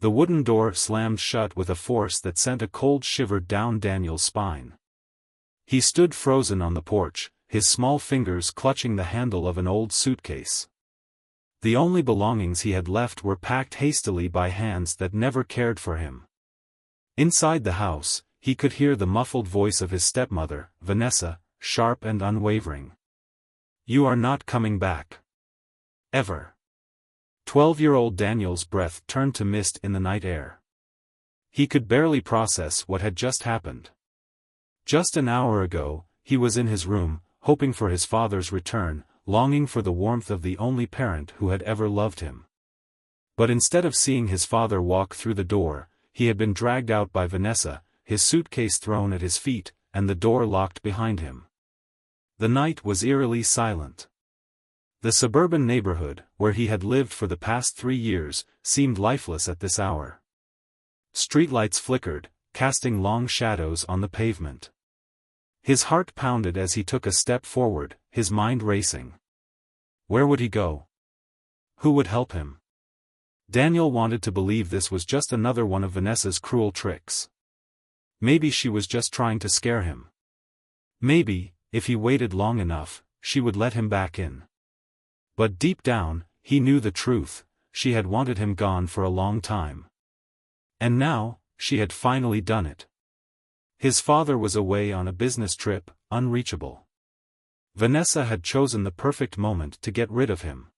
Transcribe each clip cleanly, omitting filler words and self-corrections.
The wooden door slammed shut with a force that sent a cold shiver down Daniel's spine. He stood frozen on the porch, his small fingers clutching the handle of an old suitcase. The only belongings he had left were packed hastily by hands that never cared for him. Inside the house, he could hear the muffled voice of his stepmother, Vanessa, sharp and unwavering. "You are not coming back. Ever." 12-year-old Daniel's breath turned to mist in the night air. He could barely process what had just happened. Just an hour ago, he was in his room, hoping for his father's return, longing for the warmth of the only parent who had ever loved him. But instead of seeing his father walk through the door, he had been dragged out by Vanessa, his suitcase thrown at his feet, and the door locked behind him. The night was eerily silent. The suburban neighborhood, where he had lived for the past 3 years, seemed lifeless at this hour. Streetlights flickered, casting long shadows on the pavement. His heart pounded as he took a step forward, his mind racing. Where would he go? Who would help him? Daniel wanted to believe this was just another one of Vanessa's cruel tricks. Maybe she was just trying to scare him. Maybe, if he waited long enough, she would let him back in. But deep down, he knew the truth, she had wanted him gone for a long time. And now, she had finally done it. His father was away on a business trip, unreachable. Vanessa had chosen the perfect moment to get rid of him.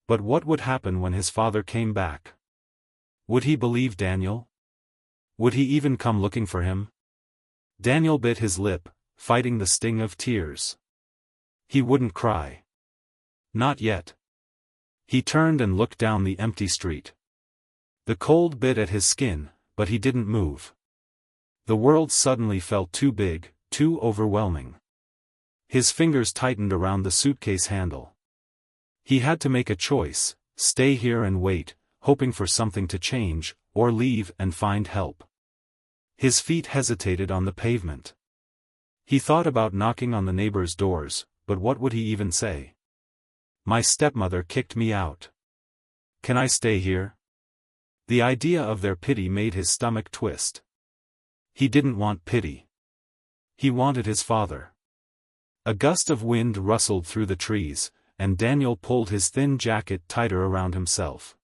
But what would happen when his father came back? Would he believe Daniel? Would he even come looking for him? Daniel bit his lip, fighting the sting of tears. He wouldn't cry. Not yet. He turned and looked down the empty street. The cold bit at his skin, but he didn't move. The world suddenly felt too big, too overwhelming. His fingers tightened around the suitcase handle. He had to make a choice, stay here and wait, hoping for something to change, or leave and find help. His feet hesitated on the pavement. He thought about knocking on the neighbors' doors, but what would he even say? My stepmother kicked me out. Can I stay here? The idea of their pity made his stomach twist. He didn't want pity. He wanted his father. A gust of wind rustled through the trees, and Daniel pulled his thin jacket tighter around himself.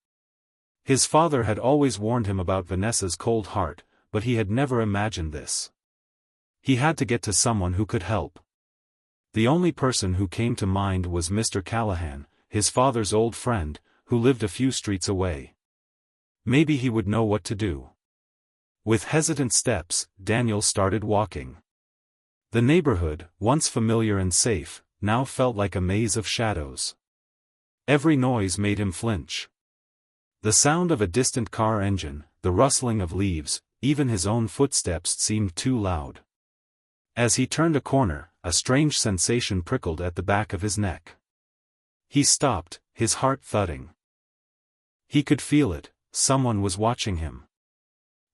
His father had always warned him about Vanessa's cold heart, but he had never imagined this. He had to get to someone who could help. The only person who came to mind was Mr. Callahan, his father's old friend, who lived a few streets away. Maybe he would know what to do. With hesitant steps, Daniel started walking. The neighborhood, once familiar and safe, now felt like a maze of shadows. Every noise made him flinch. The sound of a distant car engine, the rustling of leaves, even his own footsteps seemed too loud. As he turned a corner, a strange sensation prickled at the back of his neck. He stopped, his heart thudding. He could feel it, someone was watching him.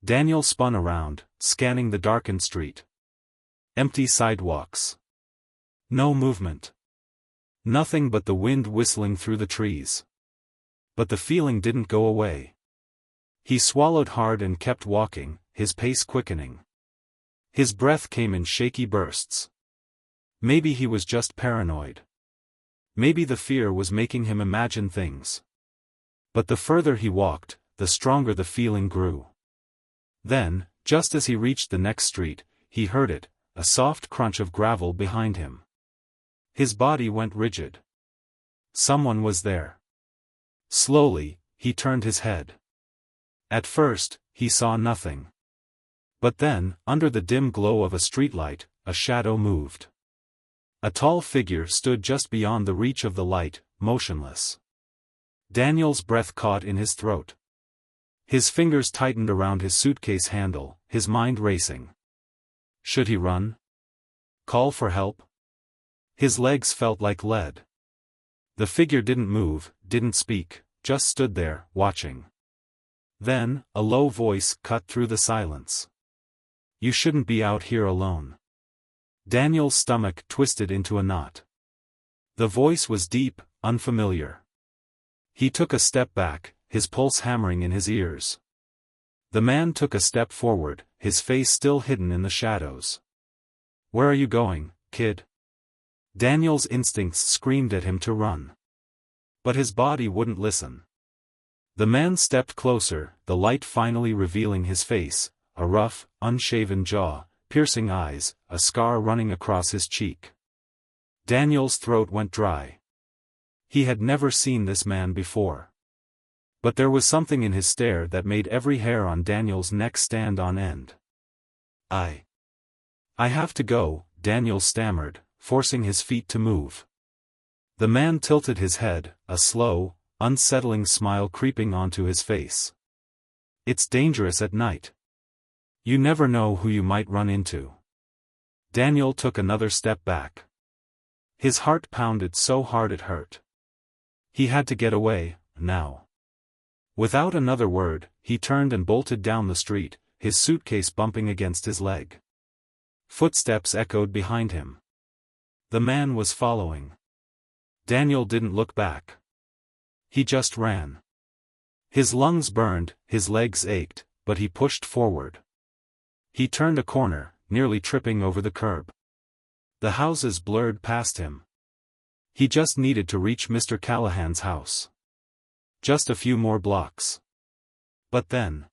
Daniel spun around, scanning the darkened street. Empty sidewalks. No movement. Nothing but the wind whistling through the trees. But the feeling didn't go away. He swallowed hard and kept walking, his pace quickening. His breath came in shaky bursts. Maybe he was just paranoid. Maybe the fear was making him imagine things. But the further he walked, the stronger the feeling grew. Then, just as he reached the next street, he heard it, a soft crunch of gravel behind him. His body went rigid. Someone was there. Slowly, he turned his head. At first, he saw nothing. But then, under the dim glow of a streetlight, a shadow moved. A tall figure stood just beyond the reach of the light, motionless. Daniel's breath caught in his throat. His fingers tightened around his suitcase handle, his mind racing. Should he run? Call for help? His legs felt like lead. The figure didn't move, didn't speak, just stood there, watching. Then, a low voice cut through the silence. You shouldn't be out here alone. Daniel's stomach twisted into a knot. The voice was deep, unfamiliar. He took a step back, his pulse hammering in his ears. The man took a step forward, his face still hidden in the shadows. "Where are you going, kid?" Daniel's instincts screamed at him to run. But his body wouldn't listen. The man stepped closer, the light finally revealing his face, a rough, unshaven jaw, piercing eyes, a scar running across his cheek. Daniel's throat went dry. He had never seen this man before. But there was something in his stare that made every hair on Daniel's neck stand on end. I have to go," Daniel stammered, forcing his feet to move. The man tilted his head, a slow, unsettling smile creeping onto his face. "It's dangerous at night. You never know who you might run into." Daniel took another step back. His heart pounded so hard it hurt. He had to get away, now. Without another word, he turned and bolted down the street, his suitcase bumping against his leg. Footsteps echoed behind him. The man was following. Daniel didn't look back. He just ran. His lungs burned, his legs ached, but he pushed forward. He turned a corner, nearly tripping over the curb. The houses blurred past him. He just needed to reach Mr. Callahan's house. Just a few more blocks. But then,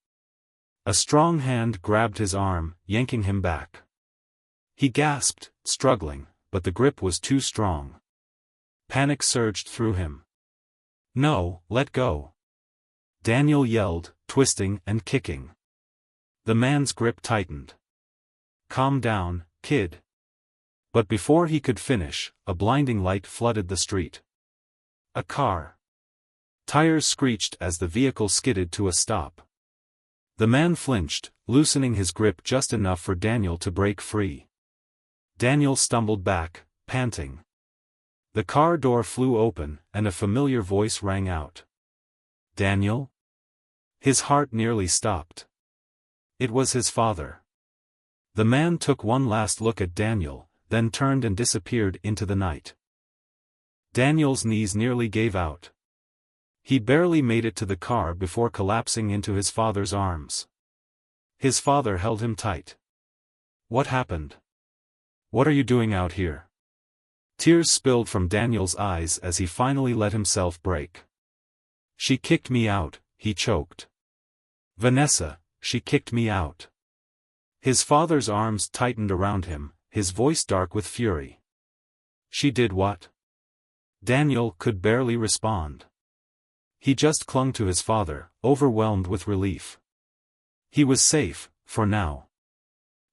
a strong hand grabbed his arm, yanking him back. He gasped, struggling, but the grip was too strong. Panic surged through him. "No, let go!" Daniel yelled, twisting and kicking. The man's grip tightened. "Calm down, kid." But before he could finish, a blinding light flooded the street. A car. Tires screeched as the vehicle skidded to a stop. The man flinched, loosening his grip just enough for Daniel to break free. Daniel stumbled back, panting. The car door flew open, and a familiar voice rang out. "Daniel?" His heart nearly stopped. It was his father. The man took one last look at Daniel, then turned and disappeared into the night. Daniel's knees nearly gave out. He barely made it to the car before collapsing into his father's arms. His father held him tight. "What happened? What are you doing out here?" Tears spilled from Daniel's eyes as he finally let himself break. "She kicked me out," he choked. "Vanessa, she kicked me out." His father's arms tightened around him, his voice dark with fury. "She did what?" Daniel could barely respond. He just clung to his father, overwhelmed with relief. He was safe, for now.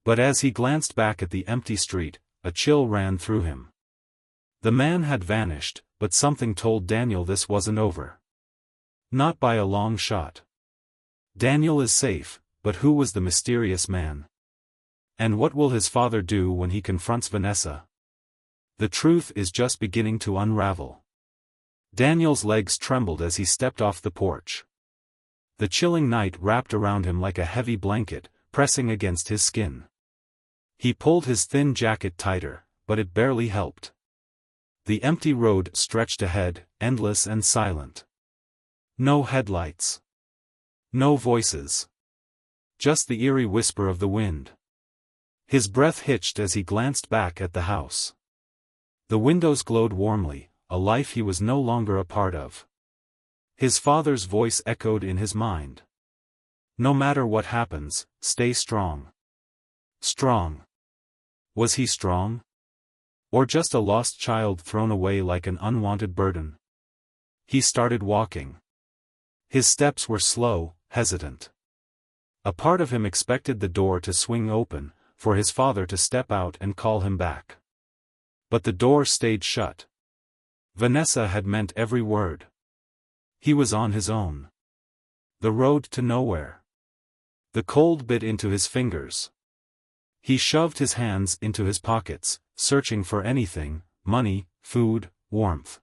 But as he glanced back at the empty street, a chill ran through him. The man had vanished, but something told Daniel this wasn't over. Not by a long shot. Daniel is safe, but who was the mysterious man? And what will his father do when he confronts Vanessa? The truth is just beginning to unravel. Daniel's legs trembled as he stepped off the porch. The chilling night wrapped around him like a heavy blanket, pressing against his skin. He pulled his thin jacket tighter, but it barely helped. The empty road stretched ahead, endless and silent. No headlights. No voices. Just the eerie whisper of the wind. His breath hitched as he glanced back at the house. The windows glowed warmly, a life he was no longer a part of. His father's voice echoed in his mind. "No matter what happens, stay strong." Strong. Was he strong? Or just a lost child thrown away like an unwanted burden? He started walking. His steps were slow, hesitant. A part of him expected the door to swing open, for his father to step out and call him back. But the door stayed shut. Vanessa had meant every word. He was on his own. The road to nowhere. The cold bit into his fingers. He shoved his hands into his pockets, searching for anything, money, food, warmth.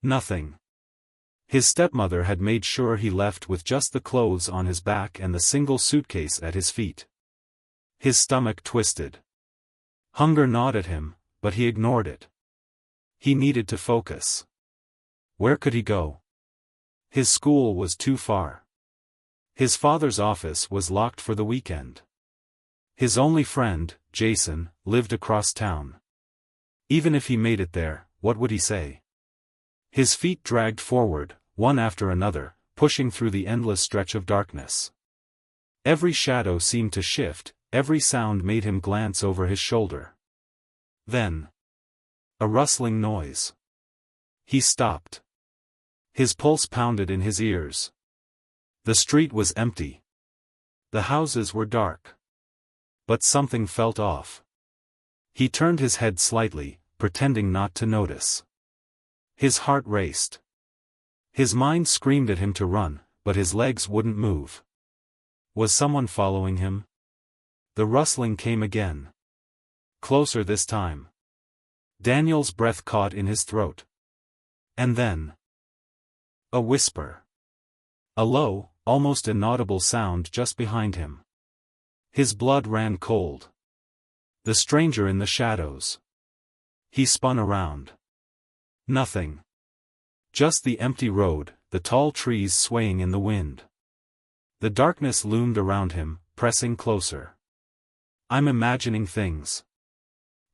Nothing. His stepmother had made sure he left with just the clothes on his back and the single suitcase at his feet. His stomach twisted. Hunger gnawed at him, but he ignored it. He needed to focus. Where could he go? His school was too far. His father's office was locked for the weekend. His only friend, Jason, lived across town. Even if he made it there, what would he say? His feet dragged forward, one after another, pushing through the endless stretch of darkness. Every shadow seemed to shift, every sound made him glance over his shoulder. Then, a rustling noise. He stopped. His pulse pounded in his ears. The street was empty. The houses were dark. But something felt off. He turned his head slightly, pretending not to notice. His heart raced. His mind screamed at him to run, but his legs wouldn't move. Was someone following him? The rustling came again. Closer this time. Daniel's breath caught in his throat. And then, a whisper. A low, almost inaudible sound just behind him. His blood ran cold. The stranger in the shadows. He spun around. Nothing. Just the empty road, the tall trees swaying in the wind. The darkness loomed around him, pressing closer. I'm imagining things.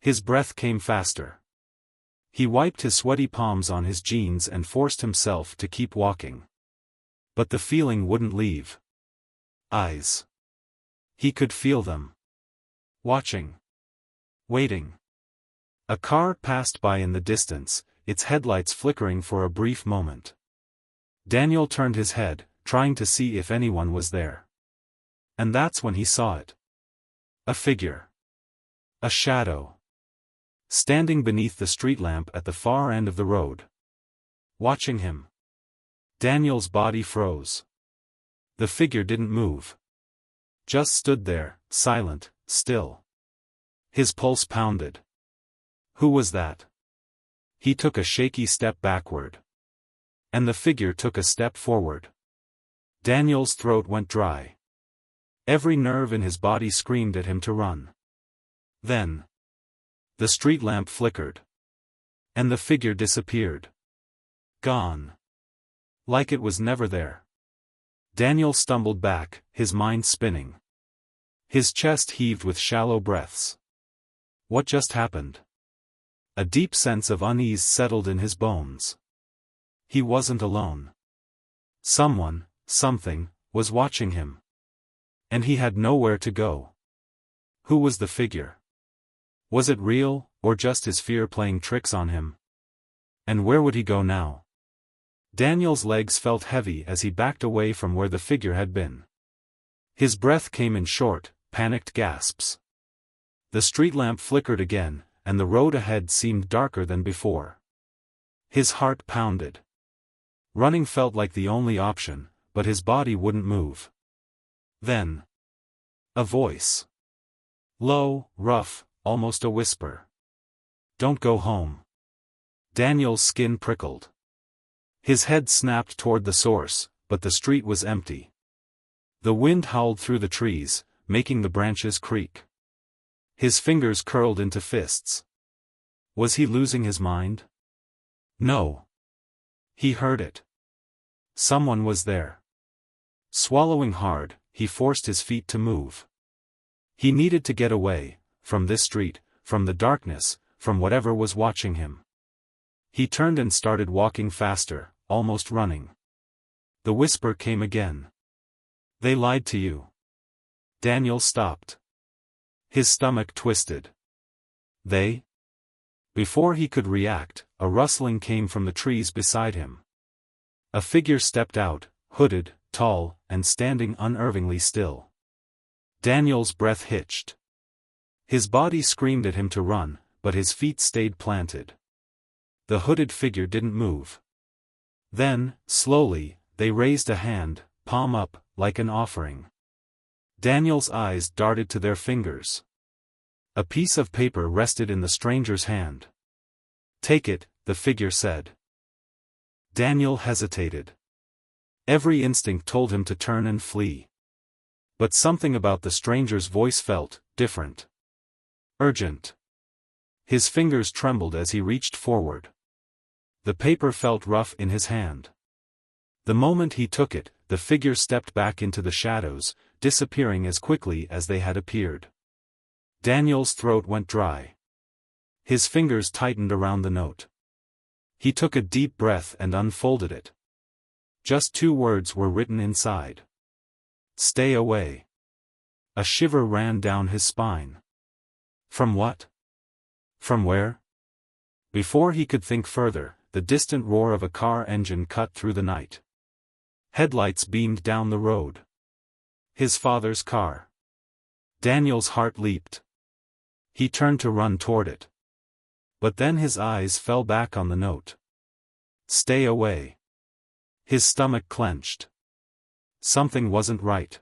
His breath came faster. He wiped his sweaty palms on his jeans and forced himself to keep walking. But the feeling wouldn't leave. Eyes. He could feel them. Watching. Waiting. A car passed by in the distance, its headlights flickering for a brief moment. Daniel turned his head, trying to see if anyone was there. And that's when he saw it. A figure. A shadow. Standing beneath the street lamp at the far end of the road. Watching him. Daniel's body froze. The figure didn't move. Just stood there, silent, still. His pulse pounded. Who was that? He took a shaky step backward. And the figure took a step forward. Daniel's throat went dry. Every nerve in his body screamed at him to run. Then, the street lamp flickered. And the figure disappeared. Gone. Like it was never there. Daniel stumbled back, his mind spinning. His chest heaved with shallow breaths. What just happened? A deep sense of unease settled in his bones. He wasn't alone. Someone, something, was watching him. And he had nowhere to go. Who was the figure? Was it real, or just his fear playing tricks on him? And where would he go now? Daniel's legs felt heavy as he backed away from where the figure had been. His breath came in short, panicked gasps. The street lamp flickered again, and the road ahead seemed darker than before. His heart pounded. Running felt like the only option, but his body wouldn't move. Then, a voice. Low, rough, almost a whisper. Don't go home. Daniel's skin prickled. His head snapped toward the source, but the street was empty. The wind howled through the trees, making the branches creak. His fingers curled into fists. Was he losing his mind? No. He heard it. Someone was there. Swallowing hard, he forced his feet to move. He needed to get away, from this street, from the darkness, from whatever was watching him. He turned and started walking faster, almost running. The whisper came again. They lied to you. Daniel stopped. His stomach twisted. They? Before he could react, a rustling came from the trees beside him. A figure stepped out, hooded, tall, and standing unnervingly still. Daniel's breath hitched. His body screamed at him to run, but his feet stayed planted. The hooded figure didn't move. Then, slowly, they raised a hand, palm up, like an offering. Daniel's eyes darted to their fingers. A piece of paper rested in the stranger's hand. Take it, the figure said. Daniel hesitated. Every instinct told him to turn and flee. But something about the stranger's voice felt different. Urgent. His fingers trembled as he reached forward. The paper felt rough in his hand. The moment he took it, the figure stepped back into the shadows, disappearing as quickly as they had appeared. Daniel's throat went dry. His fingers tightened around the note. He took a deep breath and unfolded it. Just 2 words were written inside. Stay away. A shiver ran down his spine. From what? From where? Before he could think further, the distant roar of a car engine cut through the night. Headlights beamed down the road. His father's car. Daniel's heart leaped. He turned to run toward it. But then his eyes fell back on the note. Stay away. His stomach clenched. Something wasn't right.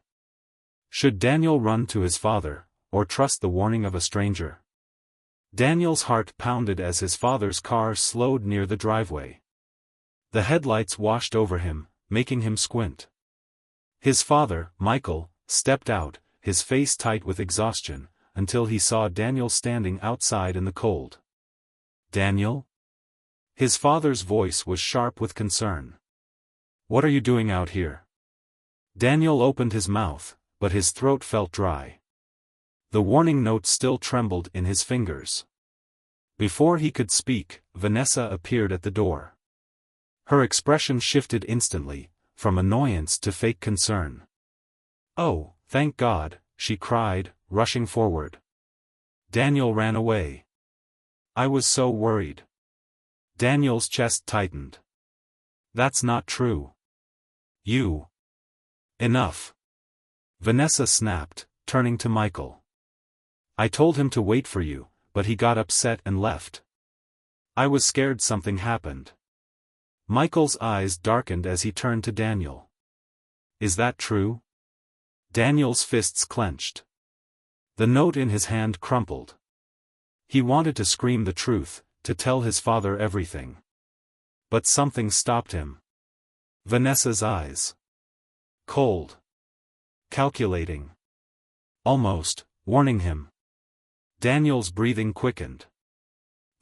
Should Daniel run to his father, or trust the warning of a stranger? Daniel's heart pounded as his father's car slowed near the driveway. The headlights washed over him, making him squint. His father, Michael, stepped out, his face tight with exhaustion, until he saw Daniel standing outside in the cold. Daniel? His father's voice was sharp with concern. What are you doing out here? Daniel opened his mouth, but his throat felt dry. The warning note still trembled in his fingers. Before he could speak, Vanessa appeared at the door. Her expression shifted instantly, from annoyance to fake concern. Oh, thank God, she cried, rushing forward. Daniel ran away. I was so worried. Daniel's chest tightened. That's not true. You. Enough. Vanessa snapped, turning to Michael. I told him to wait for you, but he got upset and left. I was scared something happened. Michael's eyes darkened as he turned to Daniel. Is that true? Daniel's fists clenched. The note in his hand crumpled. He wanted to scream the truth, to tell his father everything. But something stopped him. Vanessa's eyes. Cold. Calculating. Almost, warning him. Daniel's breathing quickened.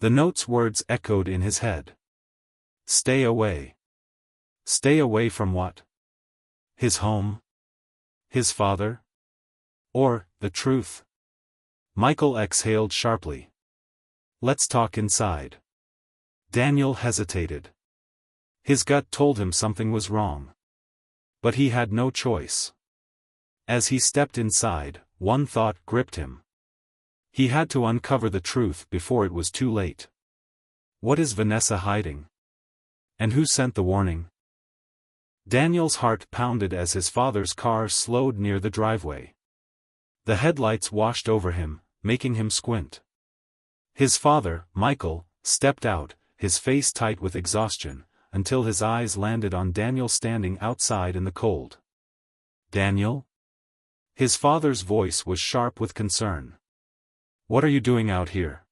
The note's words echoed in his head. Stay away. Stay away from what? His home? His father? Or, the truth? Michael exhaled sharply. Let's talk inside. Daniel hesitated. His gut told him something was wrong. But he had no choice. As he stepped inside, one thought gripped him. He had to uncover the truth before it was too late. What is Vanessa hiding? And who sent the warning? Daniel's heart pounded as his father's car slowed near the driveway. The headlights washed over him, making him squint. His father, Michael, stepped out, his face tight with exhaustion, until his eyes landed on Daniel standing outside in the cold. Daniel? His father's voice was sharp with concern. What are you doing out here?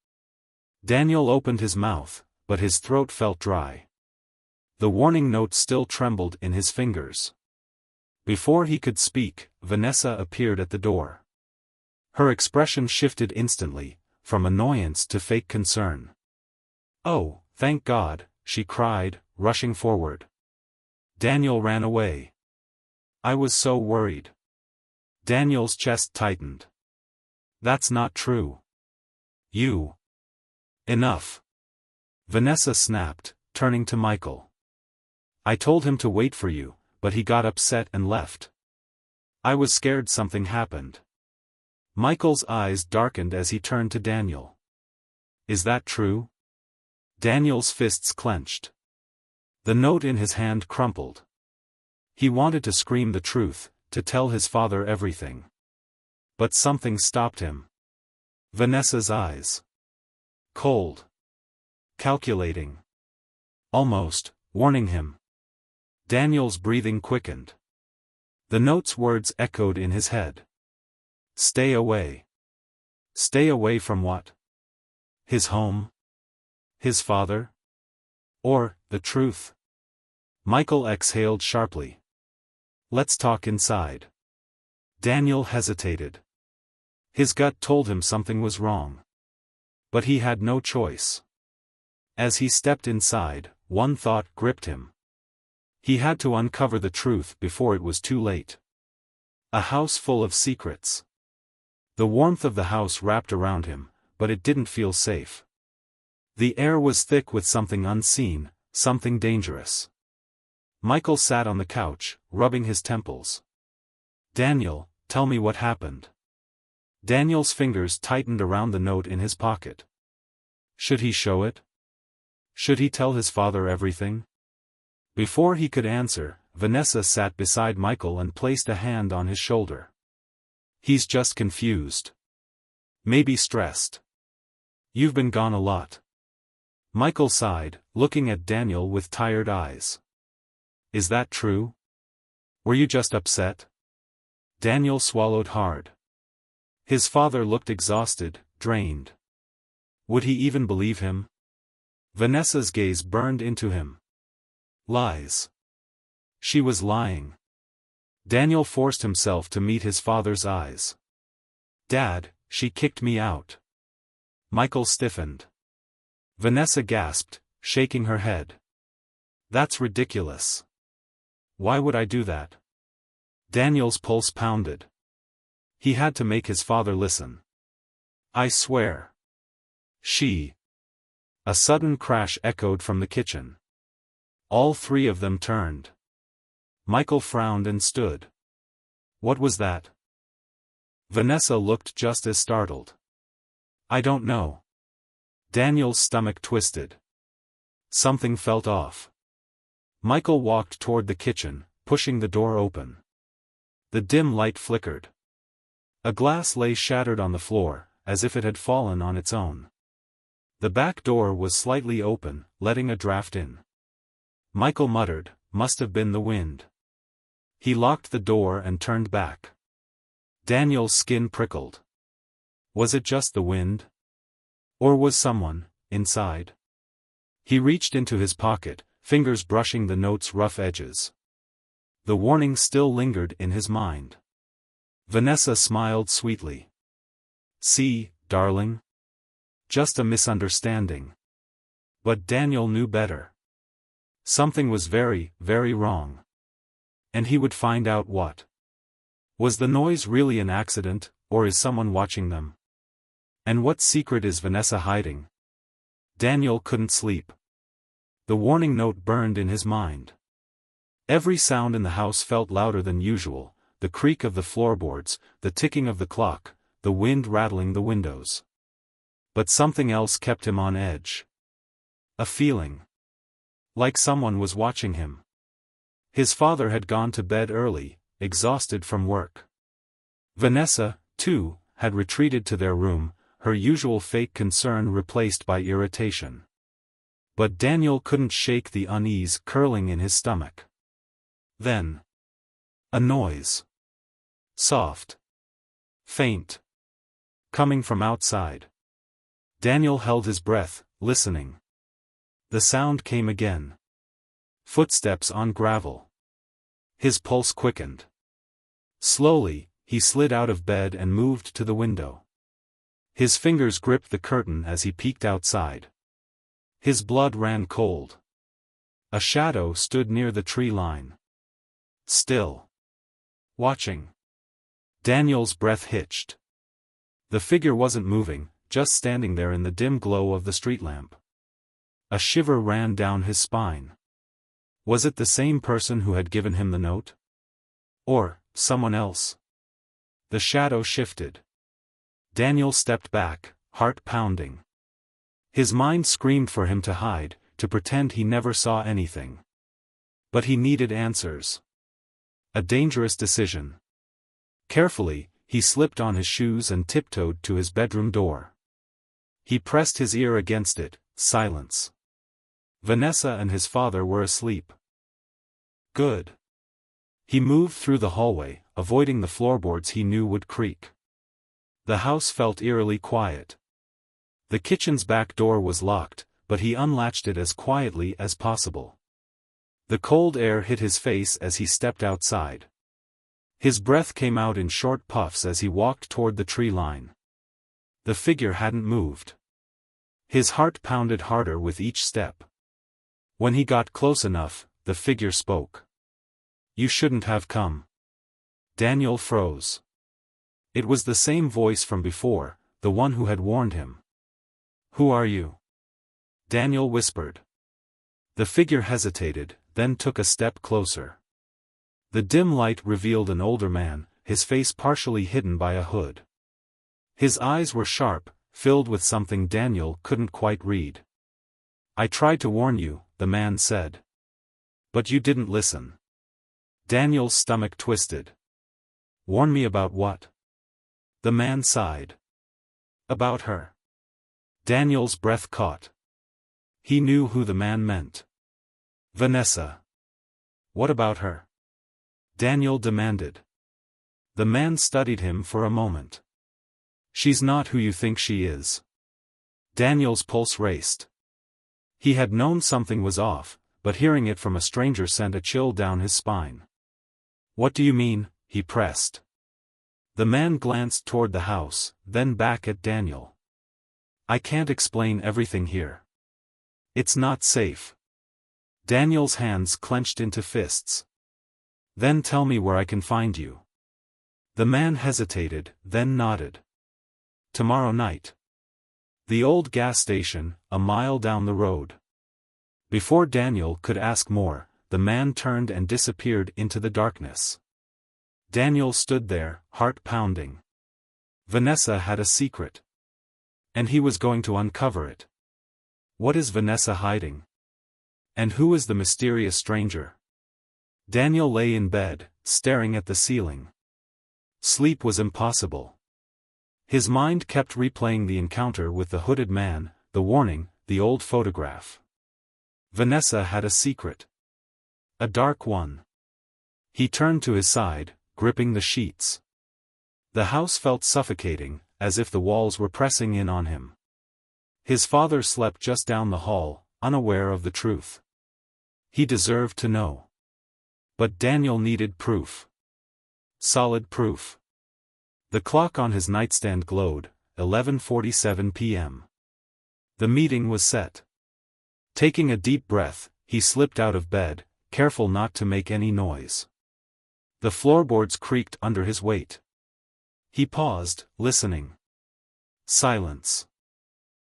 Daniel opened his mouth, but his throat felt dry. The warning note still trembled in his fingers. Before he could speak, Vanessa appeared at the door. Her expression shifted instantly, from annoyance to fake concern. Oh, thank God, she cried, rushing forward. Daniel ran away. I was so worried. Daniel's chest tightened. That's not true. You. Enough. Vanessa snapped, turning to Michael. I told him to wait for you, but he got upset and left. I was scared something happened. Michael's eyes darkened as he turned to Daniel. Is that true? Daniel's fists clenched. The note in his hand crumpled. He wanted to scream the truth, to tell his father everything. But something stopped him. Vanessa's eyes. Cold. Calculating. Almost, warning him. Daniel's breathing quickened. The note's words echoed in his head. Stay away. Stay away from what? His home? His father? Or, the truth? Michael exhaled sharply. Let's talk inside. Daniel hesitated. His gut told him something was wrong. But he had no choice. As he stepped inside, one thought gripped him. He had to uncover the truth before it was too late. A house full of secrets. The warmth of the house wrapped around him, but it didn't feel safe. The air was thick with something unseen, something dangerous. Michael sat on the couch, rubbing his temples. "Daniel, tell me what happened." Daniel's fingers tightened around the note in his pocket. Should he show it? Should he tell his father everything? Before he could answer, Vanessa sat beside Michael and placed a hand on his shoulder. "He's just confused. Maybe stressed. You've been gone a lot." Michael sighed, looking at Daniel with tired eyes. "Is that true? Were you just upset?" Daniel swallowed hard. His father looked exhausted, drained. Would he even believe him? Vanessa's gaze burned into him. Lies. She was lying. Daniel forced himself to meet his father's eyes. "Dad, she kicked me out." Michael stiffened. Vanessa gasped, shaking her head. "That's ridiculous. Why would I do that?" Daniel's pulse pounded. He had to make his father listen. "I swear." She. A sudden crash echoed from the kitchen. All three of them turned. Michael frowned and stood. "What was that?" Vanessa looked just as startled. "I don't know." Daniel's stomach twisted. Something felt off. Michael walked toward the kitchen, pushing the door open. The dim light flickered. A glass lay shattered on the floor, as if it had fallen on its own. The back door was slightly open, letting a draft in. Michael muttered, "Must have been the wind." He locked the door and turned back. Daniel's skin prickled. Was it just the wind? Or was someone inside? He reached into his pocket, fingers brushing the note's rough edges. The warning still lingered in his mind. Vanessa smiled sweetly. "See, darling? Just a misunderstanding." But Daniel knew better. Something was very, very wrong. And he would find out what. Was the noise really an accident, or is someone watching them? And what secret is Vanessa hiding? Daniel couldn't sleep. The warning note burned in his mind. Every sound in the house felt louder than usual, the creak of the floorboards, the ticking of the clock, the wind rattling the windows. But something else kept him on edge. A feeling. Like someone was watching him. His father had gone to bed early, exhausted from work. Vanessa, too, had retreated to their room, her usual fake concern replaced by irritation. But Daniel couldn't shake the unease curling in his stomach. Then. A noise. Soft. Faint. Coming from outside. Daniel held his breath, listening. The sound came again. Footsteps on gravel. His pulse quickened. Slowly, he slid out of bed and moved to the window. His fingers gripped the curtain as he peeked outside. His blood ran cold. A shadow stood near the tree line. Still. Watching. Daniel's breath hitched. The figure wasn't moving, just standing there in the dim glow of the street lamp. A shiver ran down his spine. Was it the same person who had given him the note? Or someone else? The shadow shifted. Daniel stepped back, heart pounding. His mind screamed for him to hide, to pretend he never saw anything. But he needed answers. A dangerous decision. Carefully, he slipped on his shoes and tiptoed to his bedroom door. He pressed his ear against it. Silence. Vanessa and his father were asleep. Good. He moved through the hallway, avoiding the floorboards he knew would creak. The house felt eerily quiet. The kitchen's back door was locked, but he unlatched it as quietly as possible. The cold air hit his face as he stepped outside. His breath came out in short puffs as he walked toward the tree line. The figure hadn't moved. His heart pounded harder with each step. When he got close enough, the figure spoke. "You shouldn't have come." Daniel froze. It was the same voice from before, the one who had warned him. "Who are you?" Daniel whispered. The figure hesitated, then took a step closer. The dim light revealed an older man, his face partially hidden by a hood. His eyes were sharp, filled with something Daniel couldn't quite read. "I tried to warn you," the man said. "But you didn't listen." Daniel's stomach twisted. "Warn me about what?" The man sighed. "About her." Daniel's breath caught. He knew who the man meant. Vanessa. "What about her?" Daniel demanded. The man studied him for a moment. "She's not who you think she is." Daniel's pulse raced. He had known something was off, but hearing it from a stranger sent a chill down his spine. "What do you mean?" he pressed. The man glanced toward the house, then back at Daniel. "I can't explain everything here. It's not safe." Daniel's hands clenched into fists. "Then tell me where I can find you." The man hesitated, then nodded. "Tomorrow night." The old gas station, a mile down the road. Before Daniel could ask more, the man turned and disappeared into the darkness. Daniel stood there, heart pounding. Vanessa had a secret. And he was going to uncover it. What is Vanessa hiding? And who is the mysterious stranger? Daniel lay in bed, staring at the ceiling. Sleep was impossible. His mind kept replaying the encounter with the hooded man, the warning, the old photograph. Vanessa had a secret. A dark one. He turned to his side, gripping the sheets. The house felt suffocating, as if the walls were pressing in on him. His father slept just down the hall, unaware of the truth. He deserved to know. But Daniel needed proof. Solid proof. The clock on his nightstand glowed, 11:47 p.m. The meeting was set. Taking a deep breath, he slipped out of bed, careful not to make any noise. The floorboards creaked under his weight. He paused, listening. Silence.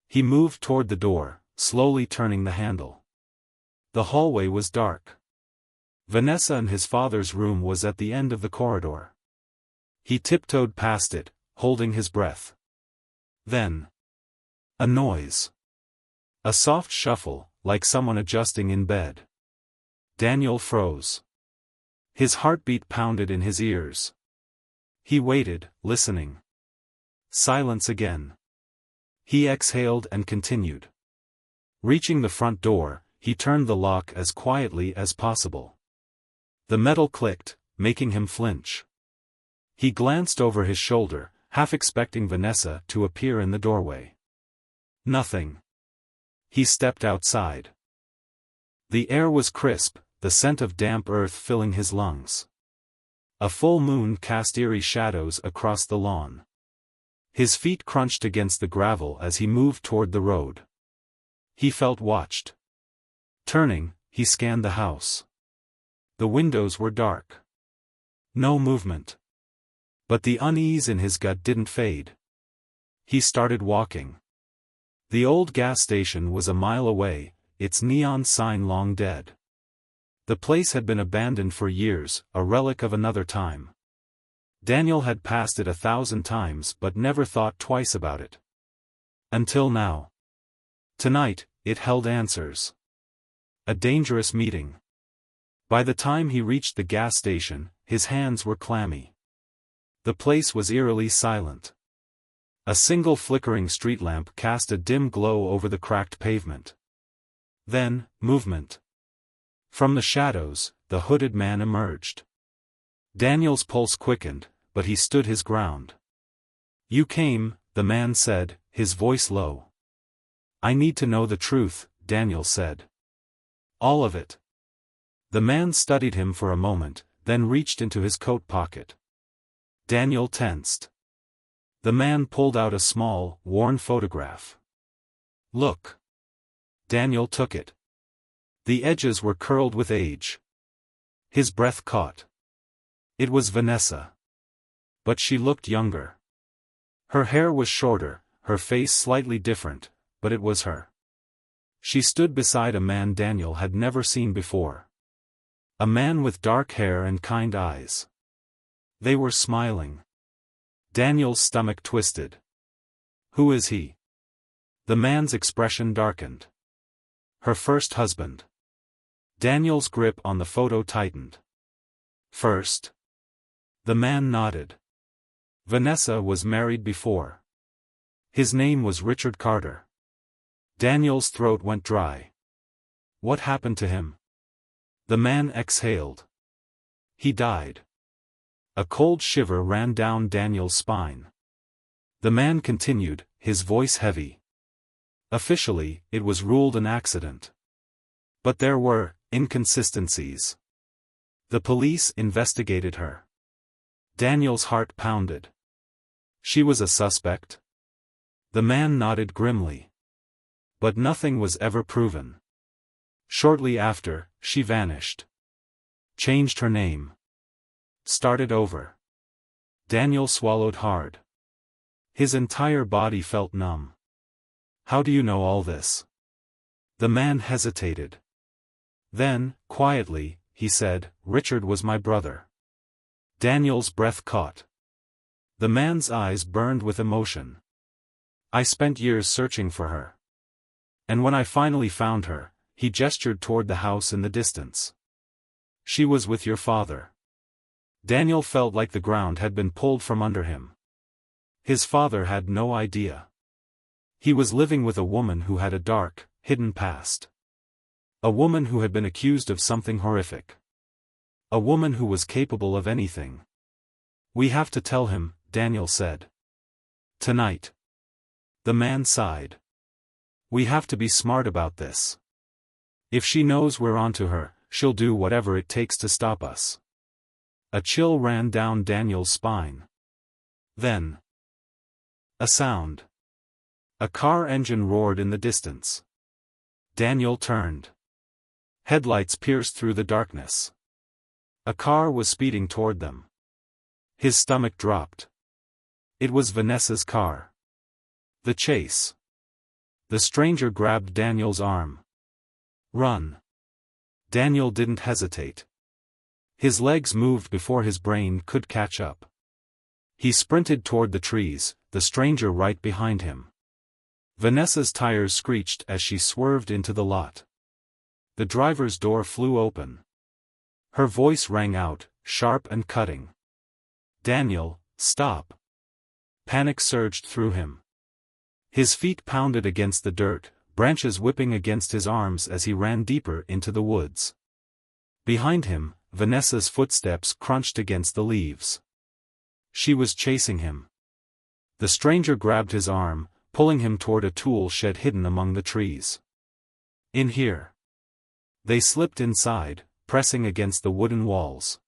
He moved toward the door, slowly turning the handle. The hallway was dark. Vanessa and his father's room was at the end of the corridor. He tiptoed past it, holding his breath. Then. A noise. A soft shuffle, like someone adjusting in bed. Daniel froze. His heartbeat pounded in his ears. He waited, listening. Silence again. He exhaled and continued. Reaching the front door, he turned the lock as quietly as possible. The metal clicked, making him flinch. He glanced over his shoulder, half expecting Vanessa to appear in the doorway. Nothing. He stepped outside. The air was crisp, the scent of damp earth filling his lungs. A full moon cast eerie shadows across the lawn. His feet crunched against the gravel as he moved toward the road. He felt watched. Turning, he scanned the house. The windows were dark. No movement. But the unease in his gut didn't fade. He started walking. The old gas station was a mile away, its neon sign long dead. The place had been abandoned for years, a relic of another time. Daniel had passed it 1,000 times but never thought twice about it. Until now. Tonight, it held answers. A dangerous meeting. By the time he reached the gas station, his hands were clammy. The place was eerily silent. A single flickering street lamp cast a dim glow over the cracked pavement. Then, movement. From the shadows, the hooded man emerged. Daniel's pulse quickened, but he stood his ground. "You came," the man said, his voice low. "I need to know the truth," Daniel said. "All of it." The man studied him for a moment, then reached into his coat pocket. Daniel tensed. The man pulled out a small, worn photograph. "Look." Daniel took it. The edges were curled with age. His breath caught. It was Vanessa. But she looked younger. Her hair was shorter, her face slightly different, but it was her. She stood beside a man Daniel had never seen before. A man with dark hair and kind eyes. They were smiling. Daniel's stomach twisted. Who is he? The man's expression darkened. Her first husband. Daniel's grip on the photo tightened. First. The man nodded. Vanessa was married before. His name was Richard Carter. Daniel's throat went dry. What happened to him? The man exhaled. He died. A cold shiver ran down Daniel's spine. The man continued, his voice heavy. Officially, it was ruled an accident. But there were inconsistencies. The police investigated her. Daniel's heart pounded. She was a suspect? The man nodded grimly. But nothing was ever proven. Shortly after, she vanished. Changed her name. Started over. Daniel swallowed hard. His entire body felt numb. How do you know all this? The man hesitated. Then, quietly, he said, Richard was my brother. Daniel's breath caught. The man's eyes burned with emotion. I spent years searching for her. And when I finally found her, he gestured toward the house in the distance. She was with your father. Daniel felt like the ground had been pulled from under him. His father had no idea. He was living with a woman who had a dark, hidden past. A woman who had been accused of something horrific. A woman who was capable of anything. We have to tell him, Daniel said. Tonight. The man sighed. We have to be smart about this. If she knows we're onto her, she'll do whatever it takes to stop us. A chill ran down Daniel's spine. Then. A sound. A car engine roared in the distance. Daniel turned. Headlights pierced through the darkness. A car was speeding toward them. His stomach dropped. It was Vanessa's car. The chase. The stranger grabbed Daniel's arm. Run. Daniel didn't hesitate. His legs moved before his brain could catch up. He sprinted toward the trees, the stranger right behind him. Vanessa's tires screeched as she swerved into the lot. The driver's door flew open. Her voice rang out, sharp and cutting. Daniel, stop. Panic surged through him. His feet pounded against the dirt, branches whipping against his arms as he ran deeper into the woods. Behind him, Vanessa's footsteps crunched against the leaves. She was chasing him. The stranger grabbed his arm, pulling him toward a tool shed hidden among the trees. In here. They slipped inside, pressing against the wooden walls.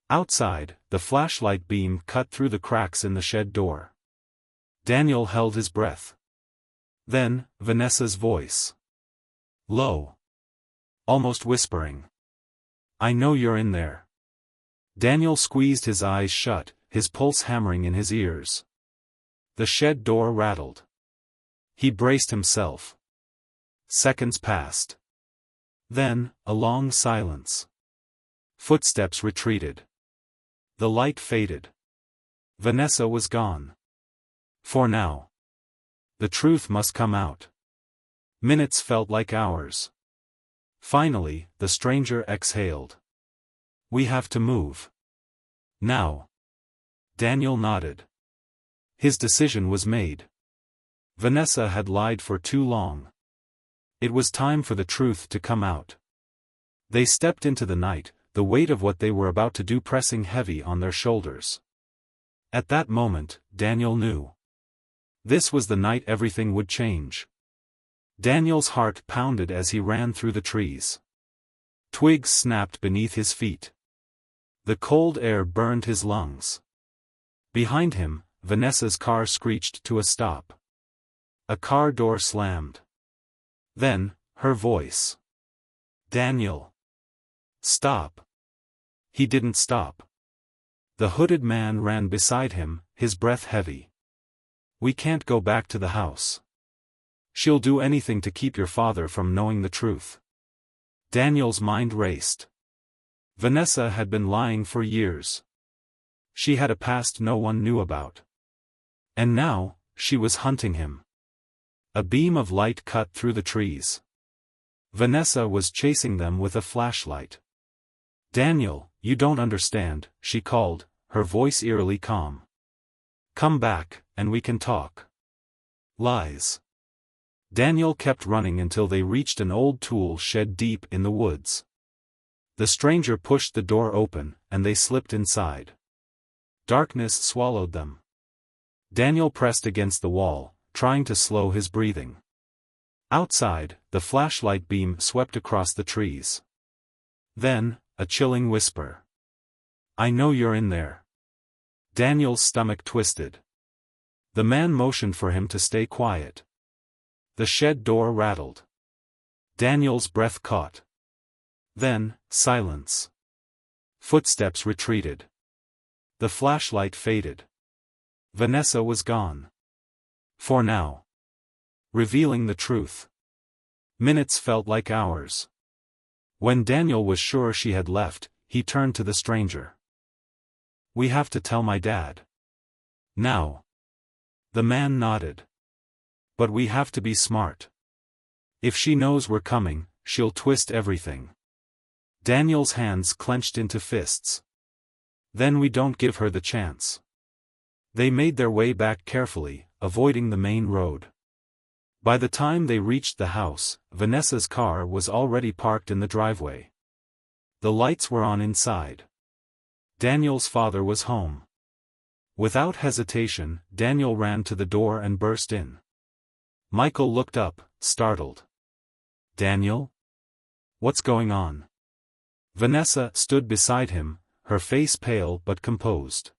Outside, the flashlight beam cut through the cracks in the shed door. Daniel held his breath. Then, Vanessa's voice. Low. Almost whispering. I know you're in there. Daniel squeezed his eyes shut, his pulse hammering in his ears. The shed door rattled. He braced himself. Seconds passed. Then, a long silence. Footsteps retreated. The light faded. Vanessa was gone. For now. The truth must come out. Minutes felt like hours. Finally, the stranger exhaled. We have to move. Now. Daniel nodded. His decision was made. Vanessa had lied for too long. It was time for the truth to come out. They stepped into the night, the weight of what they were about to do pressing heavy on their shoulders. At that moment, Daniel knew. This was the night everything would change. Daniel's heart pounded as he ran through the trees. Twigs snapped beneath his feet. The cold air burned his lungs. Behind him, Vanessa's car screeched to a stop. A car door slammed. Then, her voice. Daniel! Stop! He didn't stop. The hooded man ran beside him, his breath heavy. We can't go back to the house. She'll do anything to keep your father from knowing the truth. Daniel's mind raced. Vanessa had been lying for years. She had a past no one knew about. And now, she was hunting him. A beam of light cut through the trees. Vanessa was chasing them with a flashlight. Daniel, you don't understand, she called, her voice eerily calm. Come back, and we can talk. Lies. Daniel kept running until they reached an old tool shed deep in the woods. The stranger pushed the door open, and they slipped inside. Darkness swallowed them. Daniel pressed against the wall, trying to slow his breathing. Outside, the flashlight beam swept across the trees. Then, a chilling whisper. I know you're in there. Daniel's stomach twisted. The man motioned for him to stay quiet. The shed door rattled. Daniel's breath caught. Then, silence. Footsteps retreated. The flashlight faded. Vanessa was gone. For now. Revealing the truth. Minutes felt like hours. When Daniel was sure she had left, he turned to the stranger. We have to tell my dad. Now. The man nodded. But we have to be smart. If she knows we're coming, she'll twist everything. Daniel's hands clenched into fists. Then we don't give her the chance. They made their way back carefully, avoiding the main road. By the time they reached the house, Vanessa's car was already parked in the driveway. The lights were on inside. Daniel's father was home. Without hesitation, Daniel ran to the door and burst in. Michael looked up, startled. Daniel? What's going on? Vanessa stood beside him, her face pale but composed.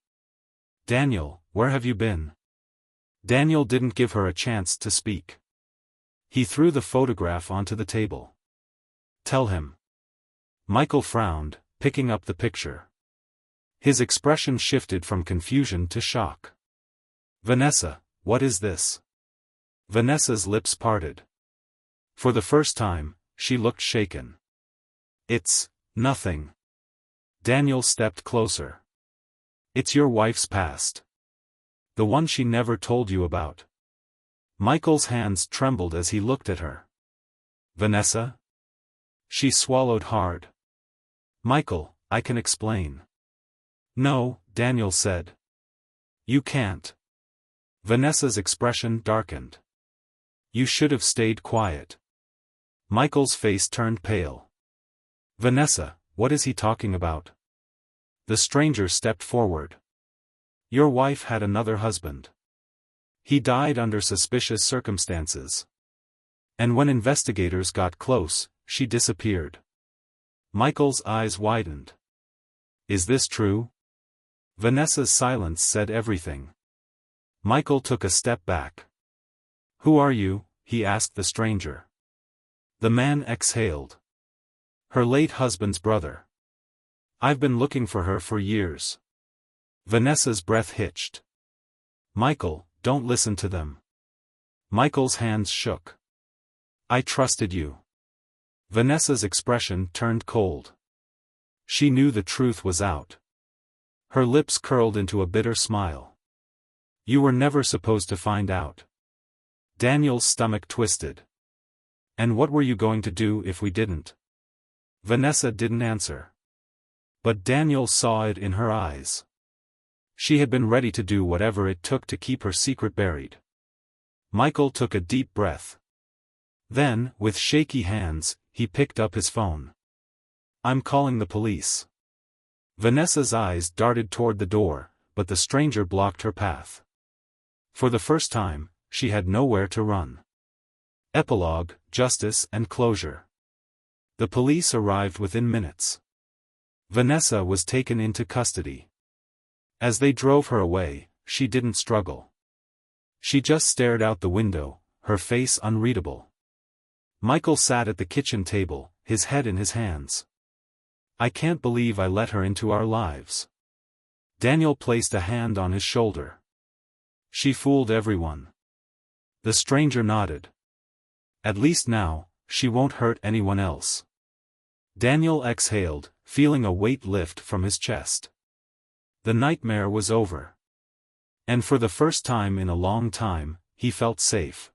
Daniel, where have you been? Daniel didn't give her a chance to speak. He threw the photograph onto the table. Tell him. Michael frowned, picking up the picture. His expression shifted from confusion to shock. Vanessa, what is this? Vanessa's lips parted. For the first time, she looked shaken. It's nothing. Daniel stepped closer. It's your wife's past. The one she never told you about. Michael's hands trembled as he looked at her. Vanessa? She swallowed hard. Michael, I can explain. No, Daniel said. You can't. Vanessa's expression darkened. You should have stayed quiet. Michael's face turned pale. Vanessa, what is he talking about? The stranger stepped forward. Your wife had another husband. He died under suspicious circumstances. And when investigators got close, she disappeared. Michael's eyes widened. Is this true? Vanessa's silence said everything. Michael took a step back. Who are you? He asked the stranger. The man exhaled. Her late husband's brother. I've been looking for her for years. Vanessa's breath hitched. Michael, don't listen to them. Michael's hands shook. I trusted you. Vanessa's expression turned cold. She knew the truth was out. Her lips curled into a bitter smile. You were never supposed to find out. Daniel's stomach twisted. And what were you going to do if we didn't? Vanessa didn't answer. But Daniel saw it in her eyes. She had been ready to do whatever it took to keep her secret buried. Michael took a deep breath. Then, with shaky hands, he picked up his phone. I'm calling the police. Vanessa's eyes darted toward the door, but the stranger blocked her path. For the first time, she had nowhere to run. Epilogue, justice and closure. The police arrived within minutes. Vanessa was taken into custody. As they drove her away, she didn't struggle. She just stared out the window, her face unreadable. Michael sat at the kitchen table, his head in his hands. I can't believe I let her into our lives. Daniel placed a hand on his shoulder. She fooled everyone. The stranger nodded. At least now, she won't hurt anyone else. Daniel exhaled, feeling a weight lift from his chest. The nightmare was over. And for the first time in a long time, he felt safe.